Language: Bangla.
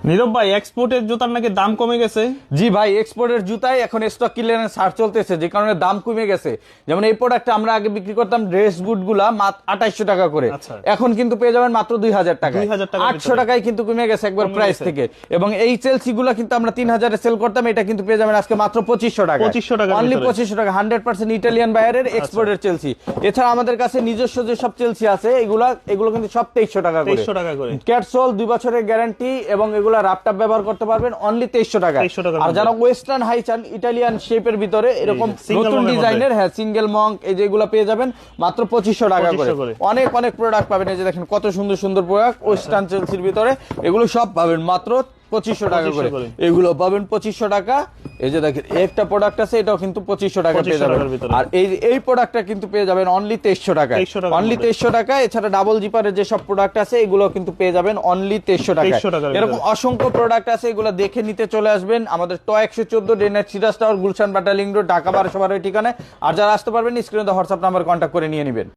নীরব ভাই, এক্সপোর্টের জুতার নাকি দাম কমে গেছে? জি ভাই, এক্সপোর্টের জুতায় এখন স্টক ক্লিয়ারেন্স ছাড় চলতেছে, যে কারণে দাম কমে গেছে। যেমন এই প্রোডাক্টটা আমরা আগে বিক্রি করতাম ড্রেস বুট গুলা মাত্র 2800 টাকা করে, আচ্ছা। এখন কিন্তু পেয়ে যাবেন মাত্র 2000 টাকা। 2000 টাকার 800 টাকায় কিন্তু কমে গেছে একবার কমে প্রাইস গেছে। থেকে। এবং এই চেলসি গুলা কিন্তু আমরা 3000 এ সেল করতাম, এটা কিন্তু পেয়ে যাবেন আজকে মাত্র 2500 টাকা। 2500 টাকার অনলি ভিতরে। 2500 টাকা, 100% ইটালিয়ান বায়ারের এক্সপোর্টের চেলসি। এছাড়া আমাদের কাছে নিজস্ব যে সব চেলসি আছে এগুলো কিন্তু সব 2300 টাকা করে। 2300 টাকা করে। ক্যাটসোল 2 বছরের গ্যারান্টি এবং এগুলা রাপটাপ ব্যবহার করতে পারবেন অনলি 2300 টাকা। 2300 টাকার আর মধ্যে। যারা ওয়েস্টার্ন হাই চান ইটালিয়ান শেপের ভিতরে এরকম single নতুন monk এর ডিজাইনের, হ্যাঁ সিঙ্গেল মঙ্ক, এই যেগুলো পেয়ে যাবেন মাত্র 2500 টাকা 2500 করে। করে। অনেক অনেক প্রোডাক্ট পাবেন, এই যে দেখেন কত সুন্দর সুন্দর প্রোডাক্ট ওয়েস্টার্ন চেলসির ভিতরে, এগুলো সব পাবেন মাত্র 2500 টাকা করে। 2500 করে। এগুলো পাবেন 2500 টাকা। এই যে দেখেন একটা প্রোডাক্ট আছে, এটাও কিন্তু 2500 টাকা পেয়ে 2500 যাবেন। টাকার ভিতরে। আর এই প্রোডাক্টটা কিন্তু পেয়ে যাবেন অনলি 2300 টাকা। 2300 টাকার অনলি মধ্যে। 2300 টাকা। এছাড়া ডাবল জিপারের যে সব প্রোডাক্ট আছে এগুলো কিন্তু পেয়ে যাবেন অনলি 2300 টাকা। 2300 টাকার ভিতরে। এরকম অসংখ্য প্রোডাক্ট আছে, এগুলো দেখে নিতে চলে আসবেন আমাদের ট 114 ডেনার সিরাজ টাওয়ার, গুলশান বাটালিং রোড, ঢাকা 1212 ঠিকানায়। আর যারা আসতে পারবেন স্ক্রিনে হোয়াটসঅ্যাপ নাম্বার কন্ট্যাক্ট করে নিয়ে নেবেন।